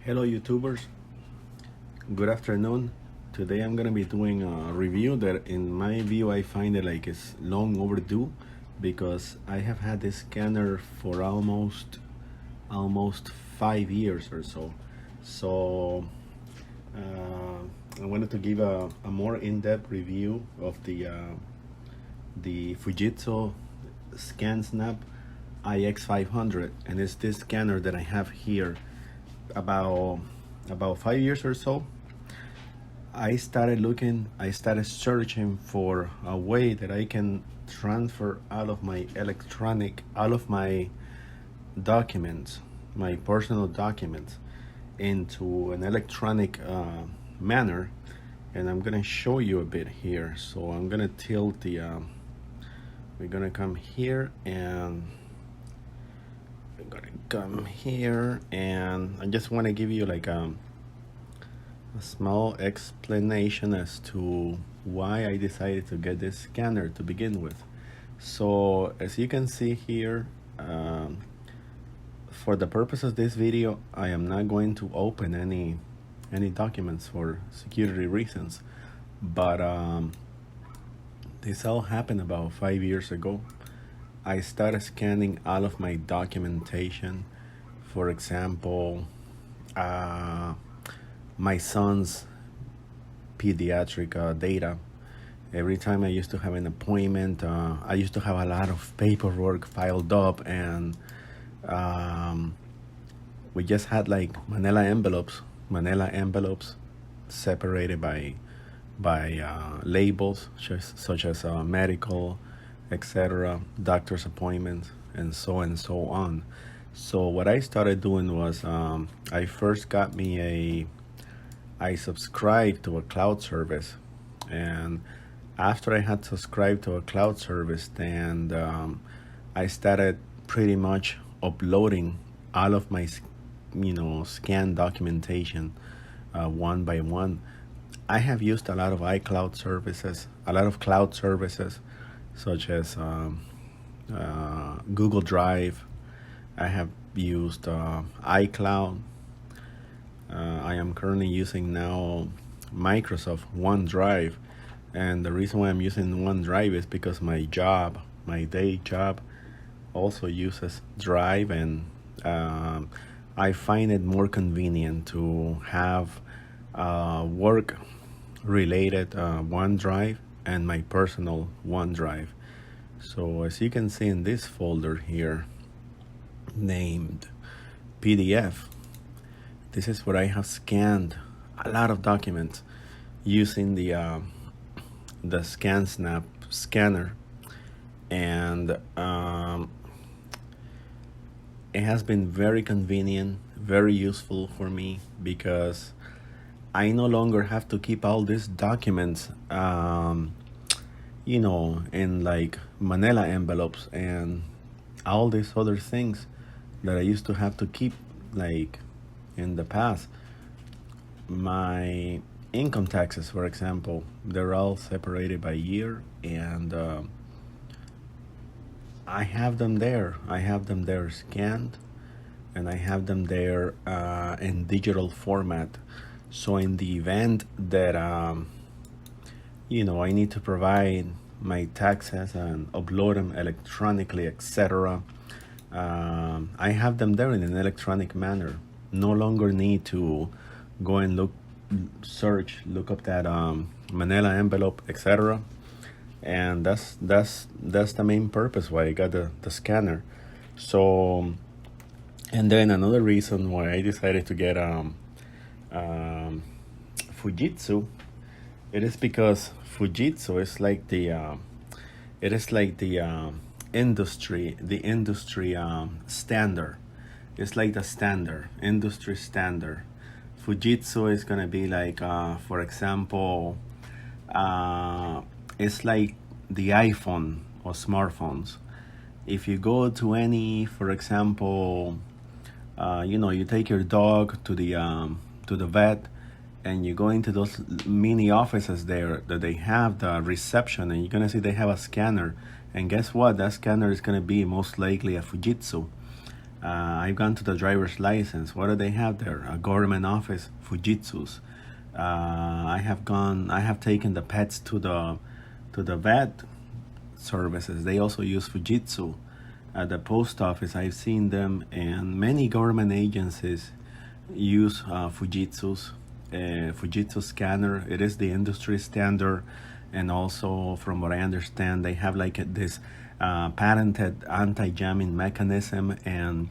Hello YouTubers, good afternoon. Today I'm gonna be doing a review that in my view I find it like it's long overdue because I have had this scanner for almost 5 years or so. So I wanted to give a more in-depth review of the Fujitsu Scan Snap IX-500, and it's this scanner that I have here. About 5 years or so, I started searching for a way that I can transfer all of my documents, my personal documents, into an electronic manner. And I'm gonna show you a bit here. So I'm gonna tilt we're gonna come here, and I'm gonna come here, and I just want to give you like a small explanation as to why I decided to get this scanner to begin with. So as you can see here, for the purpose of this video, I am not going to open any documents for security reasons, but this all happened about 5 years ago. I started scanning all of my documentation. For example, my son's pediatric data. Every time I used to have an appointment, I used to have a lot of paperwork filed up, and we just had like manila envelopes separated by labels such as medical, etc., doctor's appointments, and so on. So what I started doing was I first got me I subscribed to a cloud service, and after I had subscribed to a cloud service, then I started pretty much uploading all of my scan documentation one by one. I have used a lot of cloud services, such as Google Drive. I have used iCloud. I am currently using now Microsoft OneDrive, and the reason why I'm using OneDrive is because my day job, also uses Drive, and I find it more convenient to have work-related OneDrive and my personal OneDrive. So as you can see in this folder here, named PDF, this is where I have scanned a lot of documents using the Scan Snap scanner, and it has been very convenient, very useful for me, because I no longer have to keep all these documents in like manila envelopes and all these other things that I used to have to keep. Like in the past, my income taxes, for example, they're all separated by year, and I have them there scanned, and I have them there in digital format. So in the event that I need to provide my taxes and upload them electronically, etc., I have them there in an electronic manner. No longer need to go and look up that manila envelope, etc. And that's the main purpose why I got the scanner. So, and then another reason why I decided to get Fujitsu, it is because Fujitsu is like the industry standard. It's like the industry standard. Fujitsu is gonna be like, for example, it's like the iPhone or smartphones. If you go to any, for example, you take your dog to the vet, and you go into those mini offices there that they have the reception, and you're gonna see they have a scanner, and guess what? That scanner is gonna be most likely a Fujitsu. I've gone to the driver's license. What do they have there? A government office, Fujitsu's. I have taken the pets to the vet services. They also use Fujitsu. At the post office, I've seen them, and many government agencies use Fujitsu's. Fujitsu scanner. It is the industry standard, and also from what I understand, they have like this patented anti-jamming mechanism, and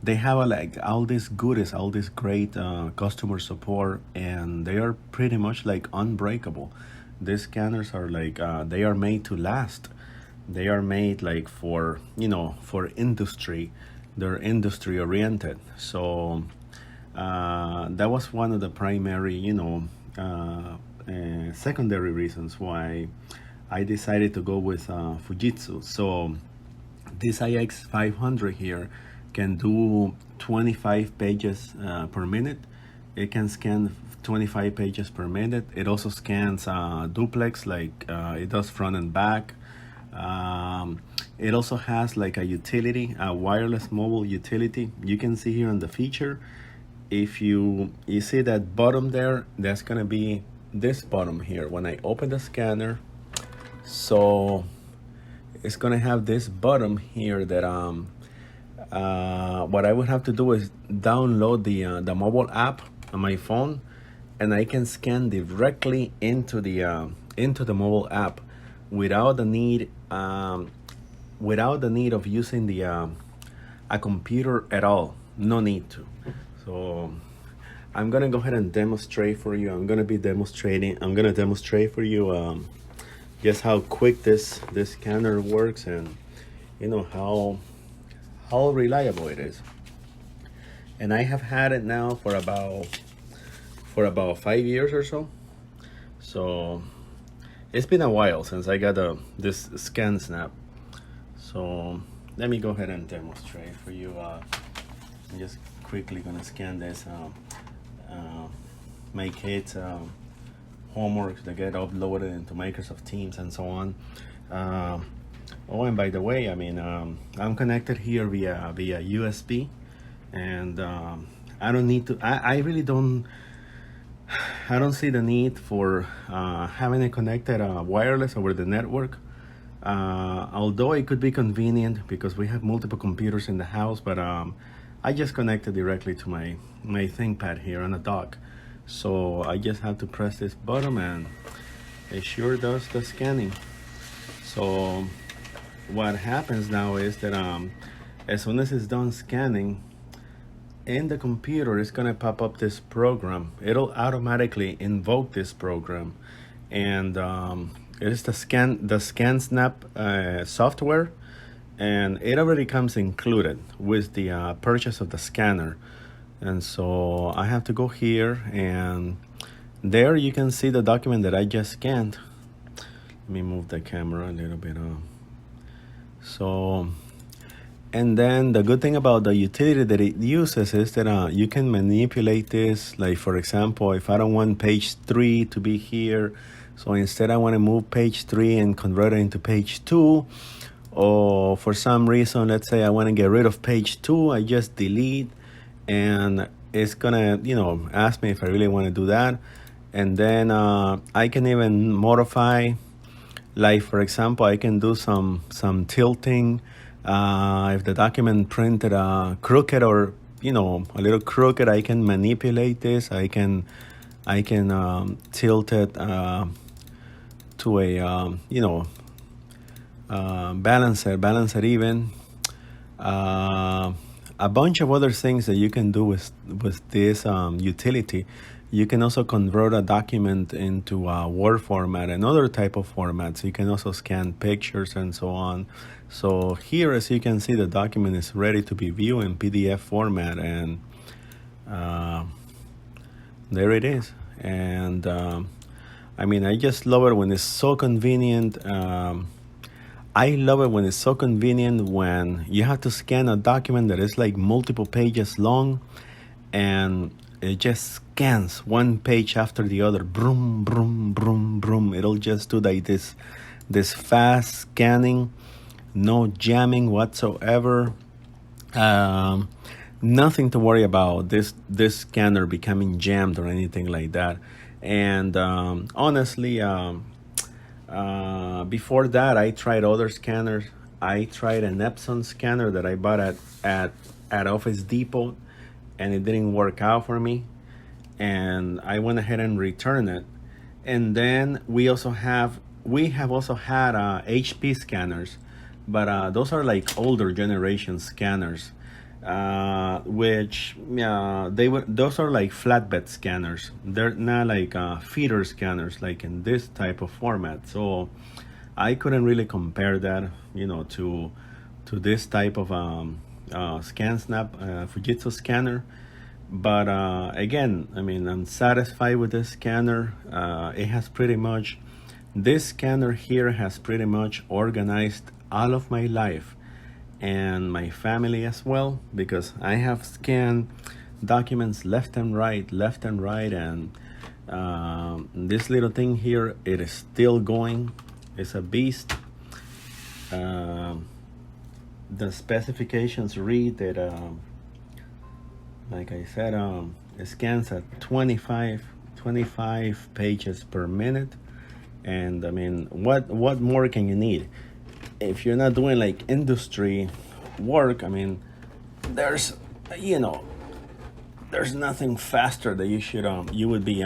they have like all these goodies, all this great customer support, and they are pretty much like unbreakable. These scanners are like they are made to last. They are made like for for industry. They're industry oriented. So that was one of the primary secondary reasons why I decided to go with Fujitsu. So this IX-500 here can do 25 pages per minute. It can scan 25 pages per minute. It also scans duplex, like it does front and back. It also has like a utility, a wireless mobile utility. You can see here on the feature, if you see that bottom there, that's gonna be this bottom here. When I open the scanner, so it's gonna have this bottom here that what I would have to do is download the mobile app on my phone, and I can scan directly into the mobile app without the need of using a computer at all. No need to. So I'm gonna go ahead and demonstrate for you. I'm gonna demonstrate for you just how quick this scanner works, and how reliable it is. And I have had it now for about 5 years or so. So it's been a while since I got this Scan Snap. So let me go ahead and demonstrate for you. I'm just quickly gonna scan this. My kids' homework that get uploaded into Microsoft Teams and so on. Oh, and by the way, I mean I'm connected here via USB, and I don't need to. I really don't. I don't see the need for having it connected wireless over the network. Although it could be convenient because we have multiple computers in the house, but I just connected directly to my ThinkPad here on a dock. So I just have to press this button, and it sure does the scanning. So what happens now is that as soon as it's done scanning, in the computer it's gonna pop up this program. It'll automatically invoke this program, and it is the Scan Snap software, and it already comes included with the purchase of the scanner. And so I have to go here, and there you can see the document that I just scanned. Let me move the camera a little bit. So, and then the good thing about the utility that it uses is that you can manipulate this. Like, for example, if I don't want page 3 to be here, so instead I want to move page 3 and convert it into page 2, or for some reason, let's say I want to get rid of page 2, I just delete, and it's gonna ask me if I really want to do that. And then I can even modify, like for example, I can do some tilting. If the document printed crooked or a little crooked, I can manipulate this. I can tilt it to a balance it even. A bunch of other things that you can do with this utility. You can also convert a document into a Word format and other type of formats. You can also scan pictures and so on. So here, as you can see, the document is ready to be viewed in PDF format, and there it is. And I mean, I just love it when it's so convenient. I love it when it's so convenient when you have to scan a document that is like multiple pages long, and it just scans one page after the other. Broom, broom, broom, broom. It'll just do like this fast scanning, no jamming whatsoever. Um, Nothing to worry about this scanner becoming jammed or anything like that. And honestly, before that, I tried other scanners. I tried an Epson scanner that I bought at Office Depot, and it didn't work out for me. And I went ahead and returned it. And then we have also had HP scanners, but those are like older generation scanners, which those are like flatbed scanners. They're not like feeder scanners like in this type of format. So I couldn't really compare that, to this type of Scan Snap Fujitsu scanner. But again, I mean, I'm satisfied with this scanner. It has pretty much, this scanner here has pretty much organized all of my life and my family as well, because I have scanned documents left and right, and this little thing here, it is still going. It's a beast. The specifications read that, like I said, it scans at 25 pages per minute. And I mean, what more can you need? If you're not doing like industry work, I mean, there's there's nothing faster that you would be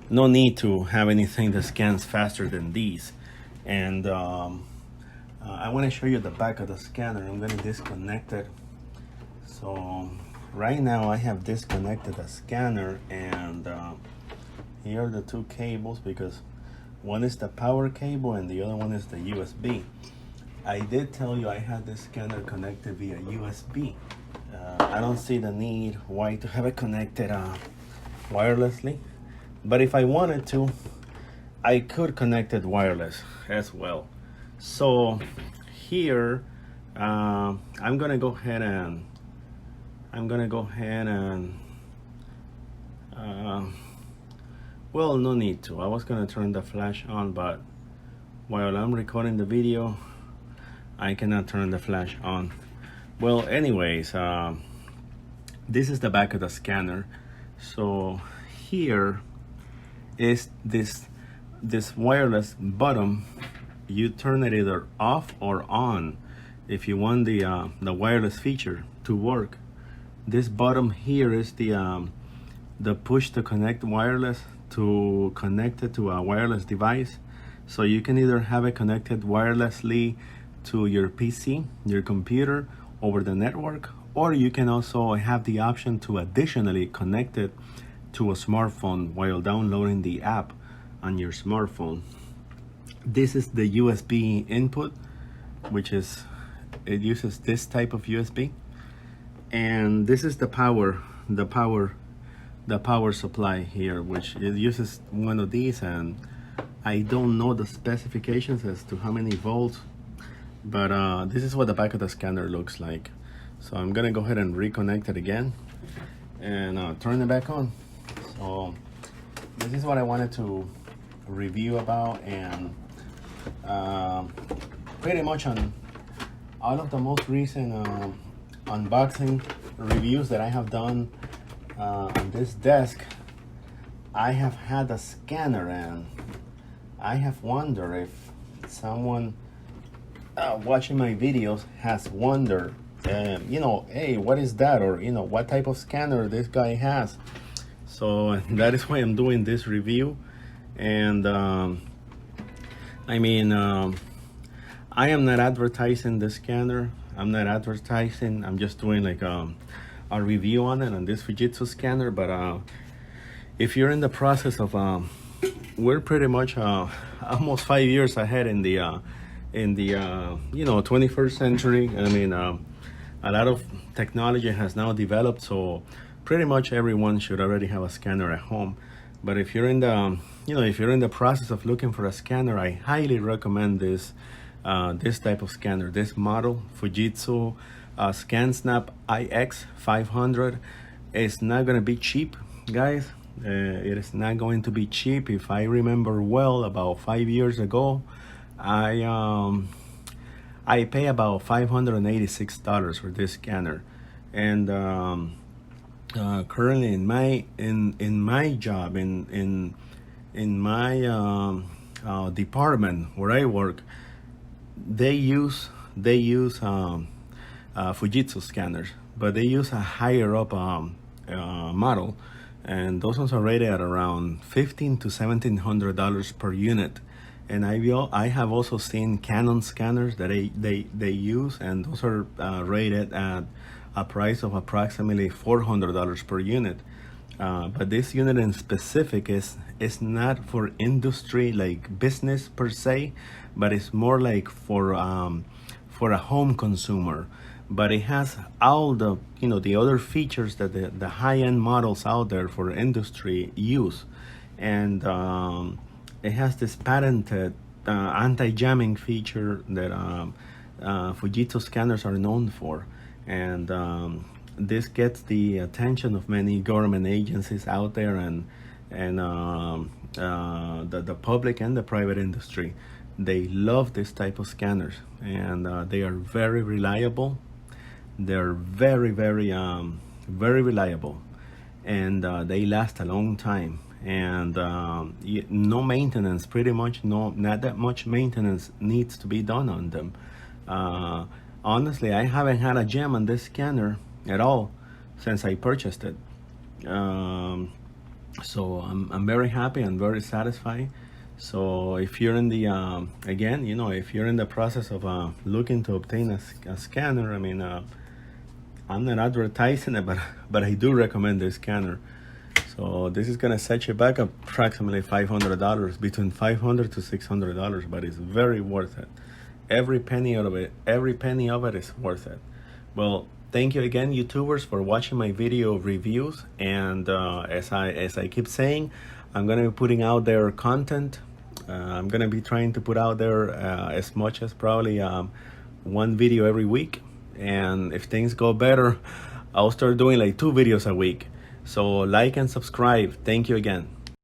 no need to have anything that scans faster than these. And I want to show you the back of the scanner. I'm going to disconnect it. So right now I have disconnected the scanner, and here are the two cables, because one is the power cable and the other one is the USB. I did tell you I had this scanner connected via USB. I don't see the need why to have it connected wirelessly, but if I wanted to, I could connect it wireless as well. So here I'm gonna go ahead and well, no need to. I was gonna turn the flash on, but while I'm recording the video, I cannot turn the flash on. Well, anyways, this is the back of the scanner. So here is this wireless button. You turn it either off or on if you want the wireless feature to work. This bottom here is the push to connect wireless, to connect it to a wireless device. So you can either have it connected wirelessly to your PC, your computer, over the network, or you can also have the option to additionally connect it to a smartphone while downloading the app on your smartphone. This is the USB input, which is, it uses this type of USB. And this is the power supply here, which it uses one of these, and I don't know the specifications as to how many volts, but this is what the back of the scanner looks like. So I'm gonna go ahead and reconnect it again and turn it back on. So this is what I wanted to review about, and pretty much on all of the most recent unboxing reviews that I have done on this desk, I have had a scanner, and I have wondered if someone watching my videos has wondered, hey, what is that, or what type of scanner this guy has. So that is why I'm doing this review. And I mean, I am not advertising the scanner. I'm not advertising. I'm just doing like a review on it, on this Fujitsu scanner. But if you're in the process of, we're pretty much almost 5 years ahead in the 21st century. I mean, a lot of technology has now developed, so pretty much everyone should already have a scanner at home. But if you're in the if you're in the process of looking for a scanner, I highly recommend this type of scanner, this model, Fujitsu Scan Snap IX-500. It's not gonna be cheap, guys. It is not going to be cheap. If I remember well, about 5 years ago, I I pay about $586 for this scanner, and currently in my job in my department where I work, they use Fujitsu scanners, but they use a higher up model, and those ones are rated at around $1,500 to $1,700 per unit. And I have also seen Canon scanners that they use, and those are rated at a price of approximately $400 per unit. But this unit in specific is not for industry, like business per se, but it's more like for a home consumer. But it has all the the other features that the high-end models out there for industry use, and it has this patented anti-jamming feature that Fujitsu scanners are known for, and this gets the attention of many government agencies out there, and the public and the private industry. They love this type of scanners, and they are very reliable. They're very reliable, and they last a long time. And no maintenance, pretty much not that much maintenance needs to be done on them. Honestly, I haven't had a jam on this scanner at all since I purchased it. So I'm very happy and very satisfied. So if you're in the again, if you're in the process of looking to obtain a scanner, I mean, I'm not advertising it, but I do recommend this scanner. So this is gonna set you back approximately $500, between $500 to $600, but it's very worth it. Every penny of it is worth it. Well, thank you again, YouTubers, for watching my video reviews. And as I keep saying, I'm gonna be putting out their content. I'm gonna be trying to put out there as much as probably one video every week. And if things go better, I'll start doing like 2 videos a week. So like and subscribe. Thank you again.